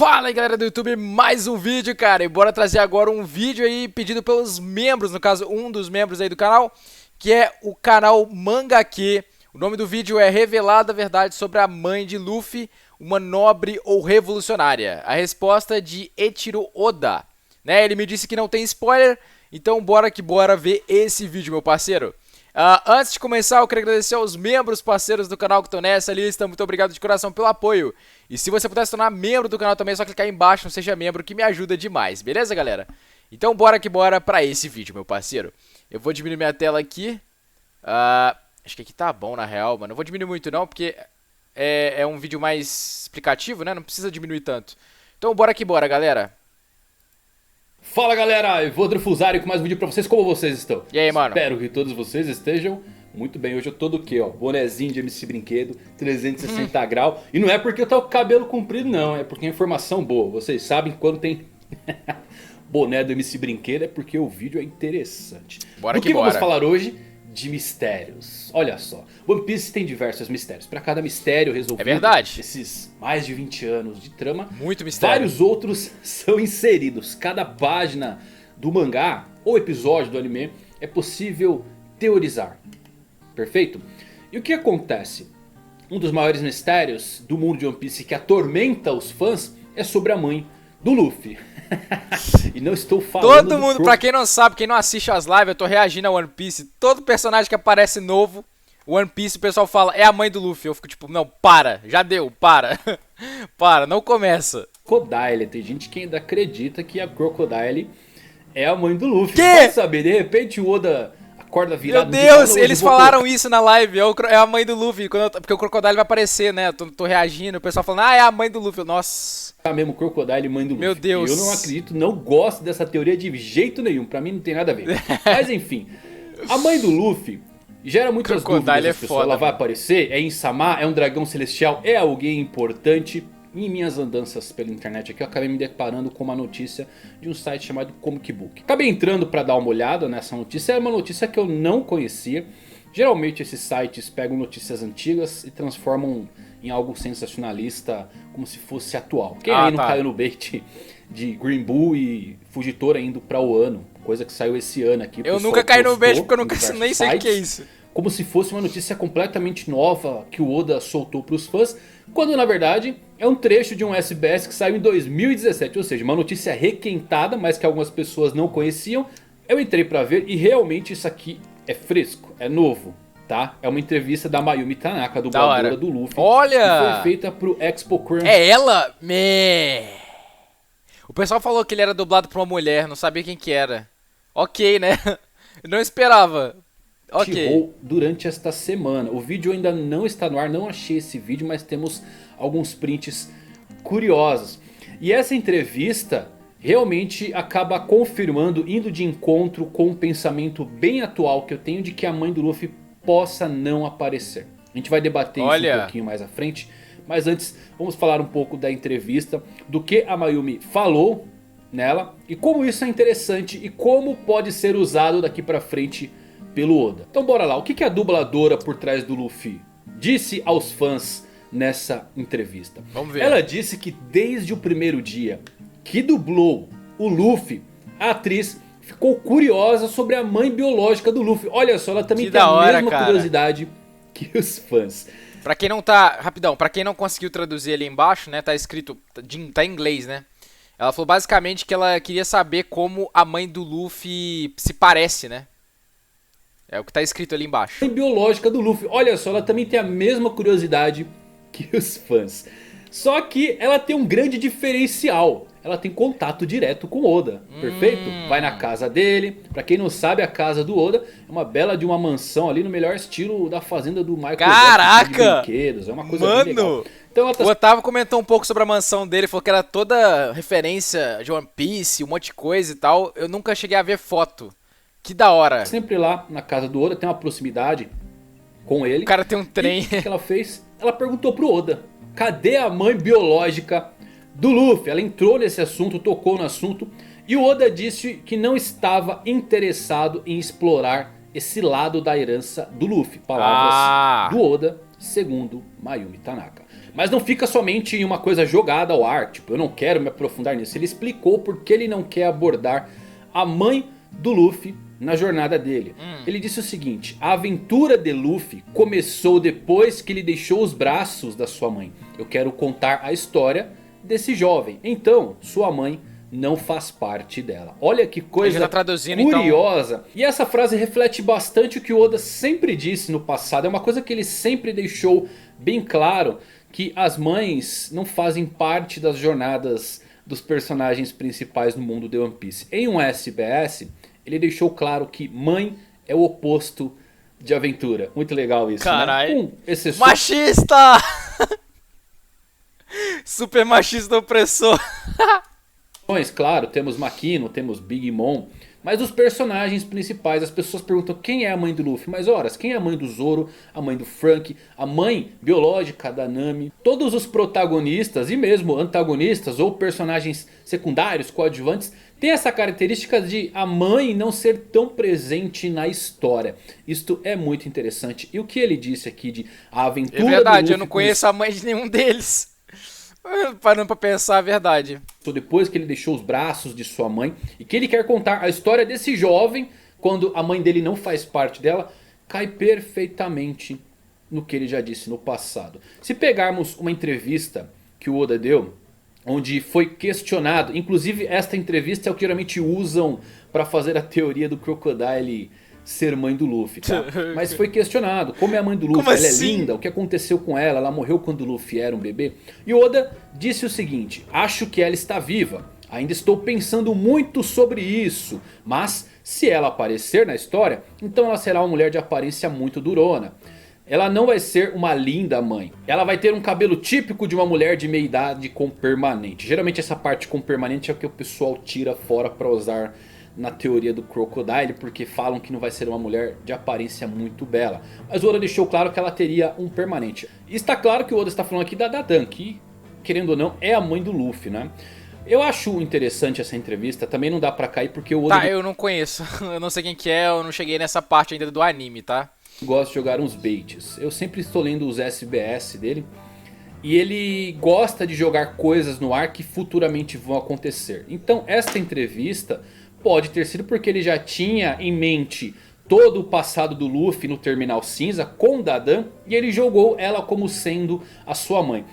Fala aí galera do YouTube, mais um vídeo, cara, e bora trazer agora um vídeo aí pedido pelos membros, no caso um dos membros aí do canal, que é o canal Mangaque. O nome do vídeo é Revelada a Verdade sobre a Mãe de Luffy, uma nobre ou revolucionária? A resposta é de Eiichiro Oda, né? Ele me disse que não tem spoiler, então bora que bora ver esse vídeo, meu parceiro. Antes de começar, eu quero agradecer aos membros parceiros do canal que estão nessa lista. Muito obrigado de coração pelo apoio. E se você puder se tornar membro do canal também, é só clicar aí embaixo no Seja Membro, que me ajuda demais, beleza, galera? Então bora que bora pra esse vídeo, meu parceiro. Eu vou diminuir minha tela aqui. Acho que aqui tá bom, na real, mano. Não vou diminuir muito não, porque é um vídeo mais explicativo, né? Não precisa diminuir tanto. Então bora que bora, galera. Fala galera, Evandro Fusari com mais um vídeo pra vocês, como vocês estão? E aí, mano? Espero que todos vocês estejam muito bem. Hoje eu tô do quê, ó? Bonezinho de MC Brinquedo, 360 graus. E não é porque eu tô com o cabelo comprido não, é porque é informação boa. Vocês sabem que quando tem boné do MC Brinquedo é porque o vídeo é interessante. Bora que bora. bora. Vamos falar hoje de mistérios. Olha só, One Piece tem diversos mistérios. Pra cada mistério resolvido, é verdade, esses mais de 20 anos de trama, muito mistério. Vários outros são inseridos. Cada página do mangá ou episódio do anime é possível teorizar. Perfeito? E o que acontece? Um dos maiores mistérios do mundo de One Piece que atormenta os fãs é sobre a mãe do Luffy. E não estou falando todo mundo, pra quem não sabe, quem não assiste as lives, eu tô reagindo a One Piece. Todo personagem que aparece novo, One Piece, o pessoal fala, é a mãe do Luffy. Eu fico tipo, não, para, já deu, para. Para, não começa. Crocodile, tem gente que ainda acredita que a Crocodile é a mãe do Luffy. Que? Vai saber, de repente o Oda acorda virado. Meu Deus, eles falaram isso na live, é a mãe do Luffy, porque o Crocodile vai aparecer, né? Eu tô reagindo, o pessoal falando, é a mãe do Luffy. Nossa. É mesmo, Crocodile, mãe do Luffy. Meu Deus. Eu não acredito, não gosto dessa teoria de jeito nenhum, pra mim não tem nada a ver. Mas enfim, a mãe do Luffy gera muitas dúvidas das pessoas. Ela vai aparecer? É Insama? É um dragão celestial? É alguém importante? Em minhas andanças pela internet aqui, eu acabei me deparando com uma notícia de um site chamado Comic Book. Acabei entrando para dar uma olhada nessa notícia, era uma notícia que eu não conhecia. Geralmente esses sites pegam notícias antigas e transformam em algo sensacionalista, como se fosse atual. Quem aí não caiu no bait de Green Bull e Fugitora indo para o ano? Coisa que saiu esse ano aqui. Eu nunca caí no bait porque eu nunca nem sei o que é isso. Como se fosse uma notícia completamente nova que o Oda soltou para os fãs, quando na verdade é um trecho de um SBS que saiu em 2017, ou seja, uma notícia requentada, mas que algumas pessoas não conheciam. Eu entrei para ver e realmente isso aqui é fresco, é novo, tá? É uma entrevista da Mayumi Tanaka, dubladora do Luffy. Olha! Que foi feita pro Expo Crunch. É ela? O pessoal falou que ele era dublado por uma mulher, não sabia quem que era. Ok, né? Eu não esperava. Ok. Durante esta semana. O vídeo ainda não está no ar, não achei esse vídeo, mas temos alguns prints curiosos. E essa entrevista realmente acaba confirmando, indo de encontro com um pensamento bem atual que eu tenho de que a mãe do Luffy possa não aparecer. A gente vai debater isso um pouquinho mais à frente, mas antes vamos falar um pouco da entrevista, do que a Mayumi falou nela e como isso é interessante e como pode ser usado daqui pra frente pelo Oda. Então bora lá, o que a dubladora por trás do Luffy disse aos fãs nessa entrevista? Vamos ver. Ela disse que desde o primeiro dia que dublou o Luffy, a atriz ficou curiosa sobre a mãe biológica do Luffy. Olha só, ela também tem a mesma curiosidade que os fãs. Pra quem não tá, rapidão, pra quem não conseguiu traduzir ali embaixo, né, tá escrito, tá em inglês, né? Ela falou basicamente que ela queria saber como a mãe do Luffy se parece, né? É o que tá escrito ali embaixo. A mãe biológica do Luffy, olha só, ela também tem a mesma curiosidade que os fãs. Só que ela tem um grande diferencial. Ela tem contato direto com Oda, perfeito? Vai na casa dele. Pra quem não sabe, a casa do Oda é uma bela de uma mansão ali no melhor estilo da fazenda do Michael Jackson de brinquedos. É uma coisa bem legal. Então, o Otávio comentou um pouco sobre a mansão dele, falou que era toda referência de One Piece, um monte de coisa e tal. Eu nunca cheguei a ver foto. Que da hora. Sempre lá na casa do Oda, tem uma proximidade com ele. O cara tem um trem. E o que ela fez? Ela perguntou pro Oda: cadê a mãe biológica do Luffy? Ela entrou nesse assunto, tocou no assunto. E o Oda disse que não estava interessado em explorar esse lado da herança do Luffy. Palavras do Oda, segundo Mayumi Tanaka. Mas não fica somente em uma coisa jogada ao ar, tipo, eu não quero me aprofundar nisso. Ele explicou porque ele não quer abordar a mãe do Luffy na jornada dele. Ele disse o seguinte: a aventura de Luffy começou depois que ele deixou os braços da sua mãe. Eu quero contar a história desse jovem. Então, sua mãe não faz parte dela. Olha que coisa curiosa. Então. E essa frase reflete bastante o que o Oda sempre disse no passado. É uma coisa que ele sempre deixou bem claro, que as mães não fazem parte das jornadas dos personagens principais no mundo de One Piece. Em um SBS, ele deixou claro que mãe é o oposto de aventura. Muito legal isso, caralho, né? Machista! Super machista opressor. Claro, temos Makino, temos Big Mom. Mas os personagens principais, as pessoas perguntam quem é a mãe do Luffy. Mas horas, quem é a mãe do Zoro, a mãe do Frank, a mãe biológica da Nami. Todos os protagonistas e mesmo antagonistas ou personagens secundários, coadjuvantes, tem essa característica de a mãe não ser tão presente na história. Isto é muito interessante. E o que ele disse aqui de a aventura do Luffy... É verdade, eu não conheço a mãe de nenhum deles. Parando pra pensar a verdade. Depois que ele deixou os braços de sua mãe e que ele quer contar a história desse jovem, quando a mãe dele não faz parte dela, cai perfeitamente no que ele já disse no passado. Se pegarmos uma entrevista que o Oda deu, onde foi questionado, inclusive esta entrevista é o que geralmente usam para fazer a teoria do Crocodile ser mãe do Luffy, tá? Mas foi questionado como é a mãe do Luffy, como ela assim? É linda, o que aconteceu com ela, ela morreu quando o Luffy era um bebê. E Oda disse o seguinte: acho que ela está viva, ainda estou pensando muito sobre isso, mas se ela aparecer na história, então ela será uma mulher de aparência muito durona. Ela não vai ser uma linda mãe. Ela vai ter um cabelo típico de uma mulher de meia idade com permanente. Geralmente essa parte com permanente é o que o pessoal tira fora para usar na teoria do Crocodile, porque falam que não vai ser uma mulher de aparência muito bela. Mas o Oda deixou claro que ela teria um permanente. E está claro que o Oda está falando aqui da Dan, que querendo ou não é a mãe do Luffy, né? Eu acho interessante essa entrevista, também não dá pra cair porque o Oda... Tá, eu não conheço, eu não sei quem que é, eu não cheguei nessa parte ainda do anime, tá? Gosta de jogar uns baits. Eu sempre estou lendo os SBS dele. E ele gosta de jogar coisas no ar que futuramente vão acontecer. Então esta entrevista pode ter sido porque ele já tinha em mente todo o passado do Luffy no Terminal Cinza com Dadan. E ele jogou ela como sendo a sua mãe.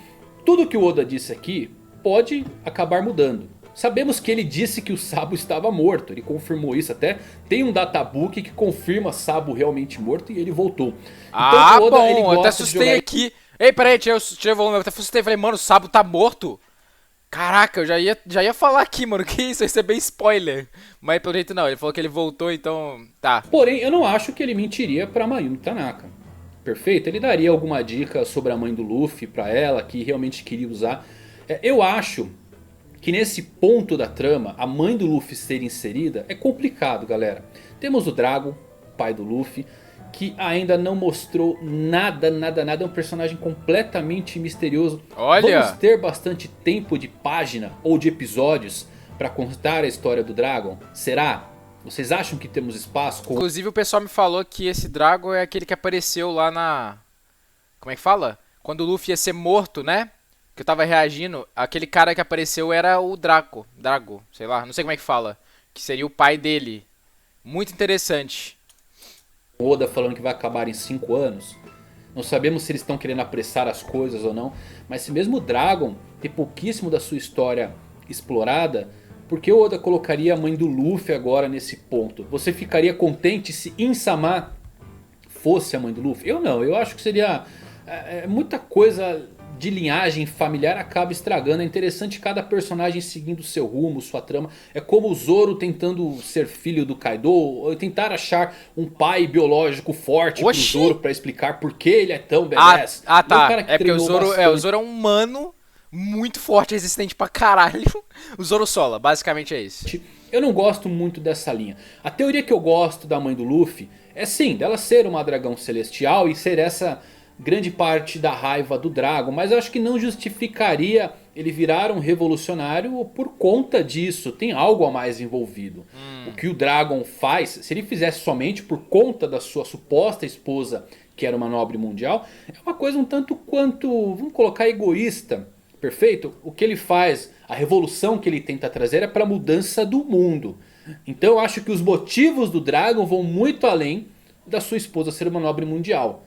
Tudo que o Oda disse aqui pode acabar mudando. Sabemos que ele disse que o Sabo estava morto. Ele confirmou isso até. Tem um databook que confirma Sabo realmente morto e ele voltou. Ah, então, Oda, bom, ele gosta eu até assustei jogar... aqui. Ei, peraí, tirei o volume, eu até assustei. Falei, mano, o Sabo tá morto? Caraca, eu já ia falar aqui, mano, que isso, isso é bem spoiler. Mas pelo jeito não, ele falou que ele voltou, então tá. Porém, eu não acho que ele mentiria pra Mayumi Tanaka. Perfeito? Ele daria alguma dica sobre a mãe do Luffy pra ela, que realmente queria usar. Eu acho que nesse ponto da trama, a mãe do Luffy ser inserida é complicado, galera. Temos o Drago, pai do Luffy, que ainda não mostrou nada. É um personagem completamente misterioso. Olha! Vamos ter bastante tempo de página ou de episódios para contar a história do Dragon? Será? Vocês acham que temos espaço? Inclusive o pessoal me falou que esse Dragon é aquele que apareceu lá na... Como é que fala? Quando o Luffy ia ser morto, né? Que eu tava reagindo. Aquele cara que apareceu era o Drago, sei lá, não sei como é que fala. Que seria o pai dele. Muito interessante. Oda falando que vai acabar em 5 anos. Não sabemos se eles estão querendo apressar as coisas ou não. Mas se mesmo o Dragon tem pouquíssimo da sua história explorada, por que o Oda colocaria a mãe do Luffy agora nesse ponto? Você ficaria contente se Insama fosse a mãe do Luffy? Eu não, eu acho que seria muita coisa de linhagem familiar acaba estragando. É interessante cada personagem seguindo seu rumo, sua trama. É como o Zoro tentando ser filho do Kaido, ou tentar achar um pai biológico forte pro Zoro pra explicar por que ele é tão badass. Tá, é porque o Zoro é um humano muito forte, resistente pra caralho. O Zoro Sola, basicamente é isso. Eu não gosto muito dessa linha. A teoria que eu gosto da mãe do Luffy é sim, dela ser uma dragão celestial e ser essa grande parte da raiva do Dragon. Mas eu acho que não justificaria ele virar um revolucionário por conta disso. Tem algo a mais envolvido. O que o Dragon faz, se ele fizesse somente por conta da sua suposta esposa que era uma nobre mundial, é uma coisa um tanto quanto, vamos colocar, egoísta. Perfeito? O que ele faz, a revolução que ele tenta trazer é para a mudança do mundo. Então eu acho que os motivos do Dragon vão muito além da sua esposa ser uma nobre mundial.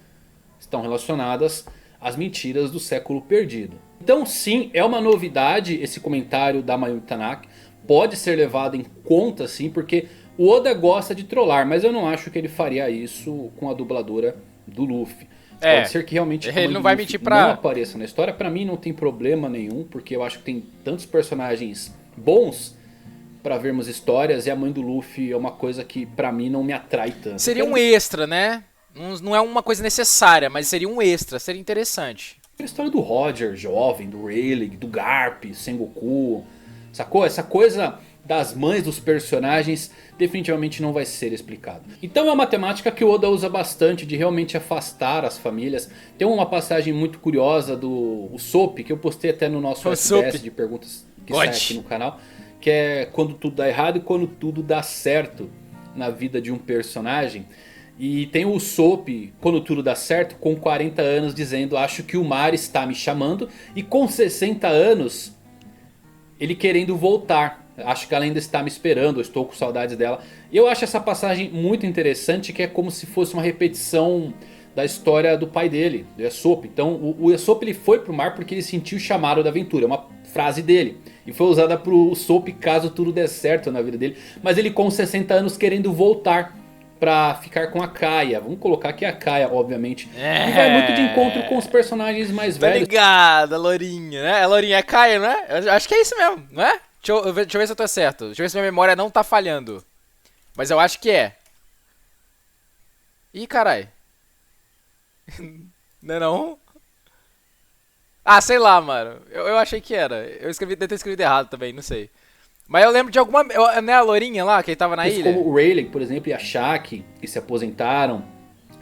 Estão relacionadas às mentiras do século perdido. Então sim, é uma novidade esse comentário da Mayumi Tanaka. Pode ser levado em conta sim, porque o Oda gosta de trollar, mas eu não acho que ele faria isso com a dubladora do Luffy. Pode ser que realmente ele não vai mentir pra... não apareça na história. Pra mim não tem problema nenhum, porque eu acho que tem tantos personagens bons pra vermos histórias. E a mãe do Luffy é uma coisa que pra mim não me atrai tanto. Seria um extra, né? Não é uma coisa necessária, mas seria um extra, seria interessante. A história do Roger, jovem, do Rayleigh, do Garp, Sengoku, sacou? Essa coisa das mães dos personagens definitivamente não vai ser explicado. Então é uma temática que o Oda usa bastante de realmente afastar as famílias. Tem uma passagem muito curiosa do Usopp, que eu postei até no nosso SBS de perguntas que sai aqui no canal, que é quando tudo dá errado e quando tudo dá certo na vida de um personagem. E tem o Usopp, quando tudo dá certo, com 40 anos dizendo: acho que o mar está me chamando. E com 60 anos, ele querendo voltar. Acho que ela ainda está me esperando, eu estou com saudades dela. E eu acho essa passagem muito interessante, que é como se fosse uma repetição da história do pai dele, do Usopp. Então o Usopp ele foi pro mar porque ele sentiu o chamado da aventura, é uma frase dele. E foi usada pro Usopp caso tudo der certo na vida dele. Mas ele com 60 anos querendo voltar pra ficar com a Kaia. Vamos colocar aqui a Kaia, obviamente. E vai muito de encontro com os personagens mais velhos. Tá ligado, a Lourinha, né? A Lourinha é Kaia, né? Eu acho que é isso mesmo, não é? Deixa eu ver se eu tô certo. Deixa eu ver se minha memória não tá falhando. Mas eu acho que é. Ih, carai. Não é não? Ah, sei lá, mano. Eu achei que era. Deve ter escrito errado também, não sei. Mas eu lembro de alguma... Não é a Lourinha lá, que tava na ilha? Como o Rayleigh, por exemplo, e a Shaq, que se aposentaram.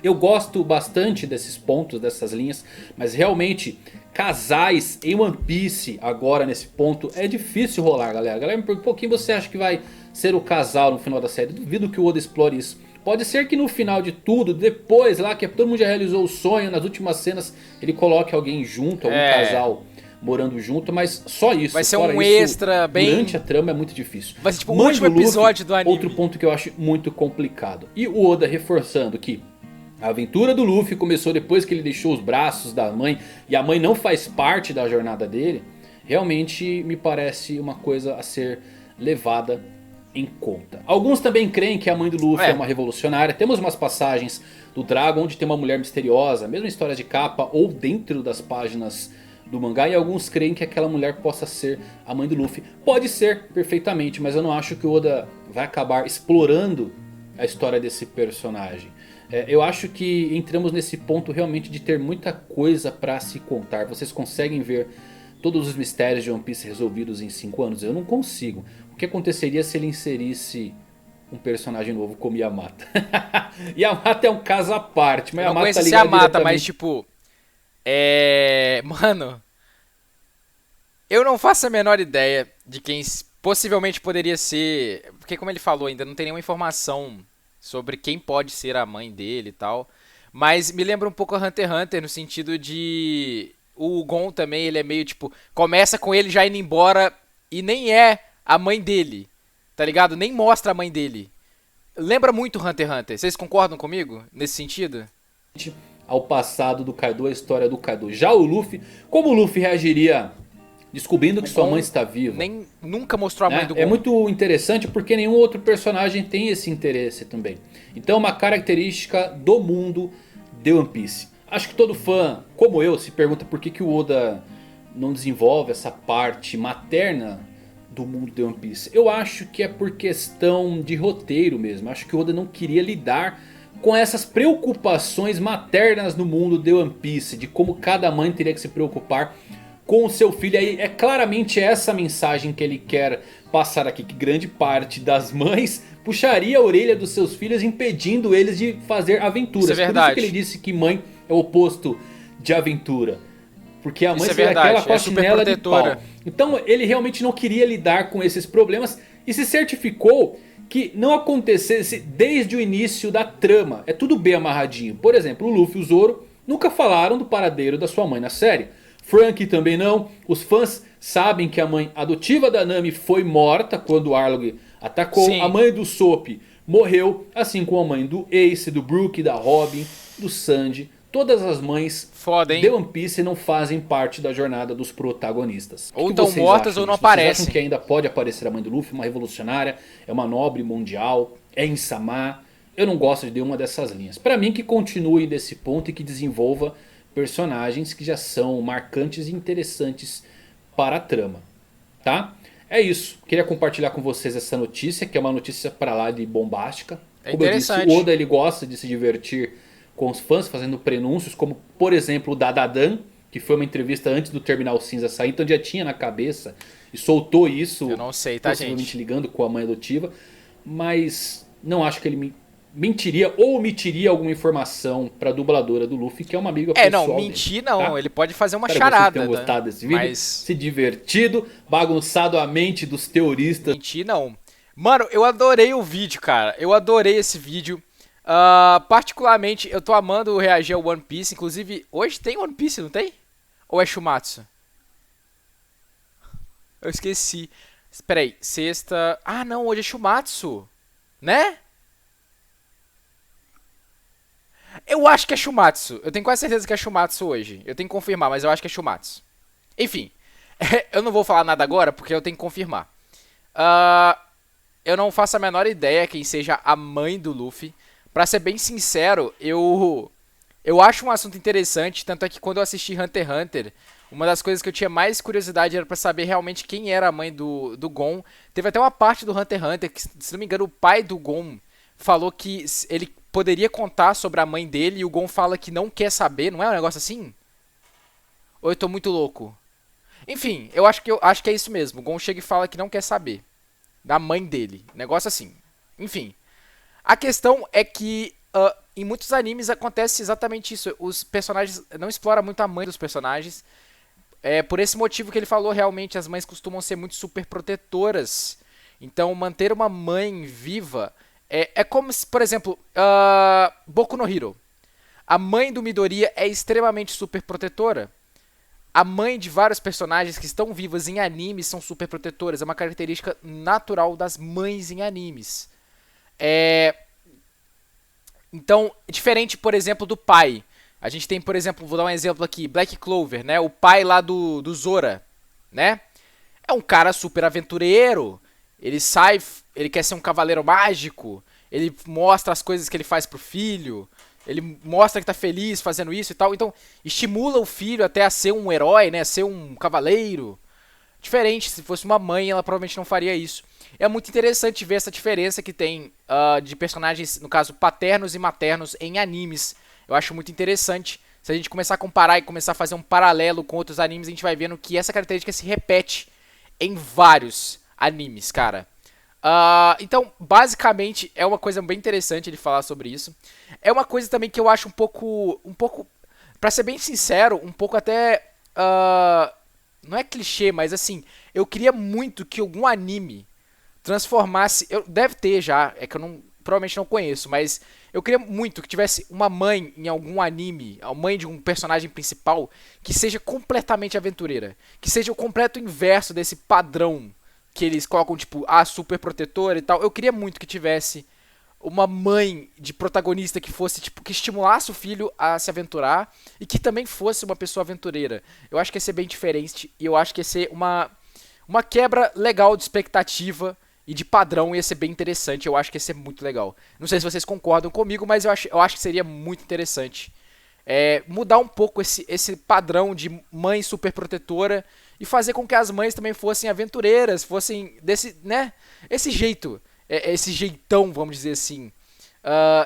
Eu gosto bastante desses pontos, dessas linhas. Mas realmente, casais em One Piece agora nesse ponto é difícil rolar, galera. Galera, me pergunta, quem você acha que vai ser o casal no final da série? Duvido que o Oda explore isso. Pode ser que no final de tudo, depois lá que todo mundo já realizou o sonho, nas últimas cenas ele coloque alguém junto, algum casal morando junto, mas só isso. Vai ser fora um isso, extra bem... Durante a trama é muito difícil. Vai ser tipo o último episódio do anime. Outro ponto que eu acho muito complicado. E o Oda reforçando que a aventura do Luffy começou depois que ele deixou os braços da mãe e a mãe não faz parte da jornada dele. Realmente me parece uma coisa a ser levada em conta. Alguns também creem que a mãe do Luffy é uma revolucionária. Temos umas passagens do Dragon onde tem uma mulher misteriosa, mesmo em histórias de capa ou dentro das páginas do mangá. E alguns creem que aquela mulher possa ser a mãe do Luffy. Pode ser perfeitamente, mas eu não acho que o Oda vai acabar explorando a história desse personagem. Eu acho que entramos nesse ponto realmente de ter muita coisa pra se contar. Vocês conseguem ver todos os mistérios de One Piece resolvidos em 5 anos? Eu não consigo. O que aconteceria se ele inserisse um personagem novo como Yamata? Yamata é um caso à parte. Mas eu não Yamata conheço Yamata, mas tipo... Mano... Eu não faço a menor ideia de quem possivelmente poderia ser... Porque como ele falou, ainda não tem nenhuma informação sobre quem pode ser a mãe dele e tal. Mas me lembra um pouco a Hunter x Hunter no sentido de... O Gon também, ele é meio tipo... Começa com ele já indo embora e nem é a mãe dele, tá ligado? Nem mostra a mãe dele. Lembra muito Hunter x Hunter. Vocês concordam comigo nesse sentido? Ao passado do Kaido, a história do Kaido. Já o Luffy, como o Luffy reagiria descobrindo que sua mãe está viva? Nunca mostrou a mãe do Gon. É muito interessante porque nenhum outro personagem tem esse interesse também. Então é uma característica do mundo de One Piece. Acho que todo fã, como eu, se pergunta por que o Oda não desenvolve essa parte materna do mundo de One Piece. Eu acho que é por questão de roteiro mesmo. Acho que o Oda não queria lidar com essas preocupações maternas no mundo de One Piece. De como cada mãe teria que se preocupar com o seu filho. Aí é claramente essa mensagem que ele quer passar aqui. Que grande parte das mães puxaria a orelha dos seus filhos, impedindo eles de fazer aventuras. Isso é verdade. Por isso que ele disse que mãe é o oposto de aventura. Porque a mãe seria aquela com a super chinela de protetora. pau. Então ele realmente não queria lidar com esses problemas. E se certificou que não acontecesse desde o início da trama. É tudo bem amarradinho. Por exemplo, o Luffy e o Zoro nunca falaram do paradeiro da sua mãe na série. Franky também não. Os fãs sabem que a mãe adotiva da Nami foi morta quando o Arlong atacou. Sim. A mãe do Soap morreu, assim como a mãe do Ace, do Brook, da Robin, do Sanji. Todas as mães Foda, hein? de One Piece não fazem parte da jornada dos protagonistas. Ou O que estão vocês mortas acham ou não disso? Vocês aparecem. acham que ainda pode aparecer a mãe do Luffy, uma revolucionária, é uma nobre mundial, é Insama? Eu não gosto de nenhuma dessas linhas. Pra mim que continue desse ponto e que desenvolva personagens que já são marcantes e interessantes para a trama, tá? É isso, queria compartilhar com vocês essa notícia, que é uma notícia pra lá de bombástica. É Como eu disse, interessante. o Oda ele gosta de se divertir com os fãs, fazendo prenúncios, como por exemplo o da Dadan, que foi uma entrevista antes do Terminal Cinza sair, então já tinha na cabeça e soltou isso. Eu não sei, tá, possivelmente gente? ligando com a mãe adotiva, mas não acho que ele mentiria ou omitiria alguma informação pra dubladora do Luffy, que é uma amiga pessoal Não, dele, mentir não. tá? Ele pode fazer uma Espero que vocês charada. tenham Né? gostado desse vídeo, Mas se divertido, bagunçado a mente dos teoristas. mentir não. Mano, eu adorei o vídeo, cara. Eu adorei esse vídeo. Particularmente, eu tô amando reagir ao One Piece. Inclusive, hoje tem One Piece, não tem? Ou é Shumatsu? Eu esqueci. Espera aí, sexta... Ah, não, hoje é Shumatsu. Né? Eu acho que é Shumatsu. Eu tenho quase certeza que é Shumatsu hoje. Eu tenho que confirmar, mas eu acho que é Shumatsu. Enfim, eu não vou falar nada agora porque eu tenho que confirmar. Eu não faço a menor ideia quem seja a mãe do Luffy. Pra ser bem sincero, eu acho um assunto interessante. Tanto é que quando eu assisti Hunter x Hunter, uma das coisas que eu tinha mais curiosidade era pra saber realmente quem era a mãe do Gon. Teve até uma parte do Hunter x Hunter que, se não me engano, o pai do Gon falou que ele poderia contar sobre a mãe dele e o Gon fala que não quer saber. Não é um negócio assim? Ou eu tô muito louco? Enfim, eu acho que é isso mesmo. O Gon chega e fala que não quer saber da mãe dele. Negócio assim. Enfim. A questão é que em muitos animes acontece exatamente isso. Os personagens não exploram muito a mãe dos personagens. É por esse motivo que ele falou, realmente as mães costumam ser muito super protetoras. Então manter uma mãe viva é como se, por exemplo, Boku no Hero. A mãe do Midoriya é extremamente super protetora. A mãe de vários personagens que estão vivas em animes são super protetoras. É uma característica natural das mães em animes. Então, diferente, por exemplo, do pai. A gente tem, por exemplo, vou dar um exemplo aqui, Black Clover, né? O pai lá do Zora, né? É um cara super aventureiro. Ele sai, ele quer ser um cavaleiro mágico. Ele mostra as coisas que ele faz pro filho. Ele mostra que tá feliz fazendo isso e tal. Então, estimula o filho até a ser um herói, né? A ser um cavaleiro. Diferente, se fosse uma mãe, ela provavelmente não faria isso. É muito interessante ver essa diferença que tem de personagens, no caso, paternos e maternos em animes. Eu acho muito interessante. Se a gente começar a comparar e começar a fazer um paralelo com outros animes, a gente vai vendo que essa característica se repete em vários animes, cara. Então, basicamente, é uma coisa bem interessante de falar sobre isso. É uma coisa também que eu acho um pouco, pra ser bem sincero, um pouco até, não é clichê, mas assim, eu queria muito que algum anime transformasse, deve ter já, é que eu provavelmente não conheço, mas eu queria muito que tivesse uma mãe em algum anime, a mãe de um personagem principal, que seja completamente aventureira, que seja o completo inverso desse padrão que eles colocam, tipo, super protetora e tal. Eu queria muito que tivesse uma mãe de protagonista que fosse, tipo, que estimulasse o filho a se aventurar e que também fosse uma pessoa aventureira. Eu acho que ia ser bem diferente e eu acho que ia ser uma quebra legal de expectativa e de padrão, ia ser bem interessante. Eu acho que ia ser muito legal. Não sei se vocês concordam comigo, mas eu acho que seria muito interessante. Mudar um pouco esse padrão de mãe super protetora e fazer com que as mães também fossem aventureiras, fossem desse, né, esse jeito, esse jeitão, vamos dizer assim.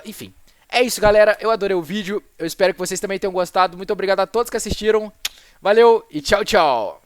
Enfim, é isso, galera. Eu adorei o vídeo. Eu espero que vocês também tenham gostado. Muito obrigado a todos que assistiram. Valeu e tchau, tchau.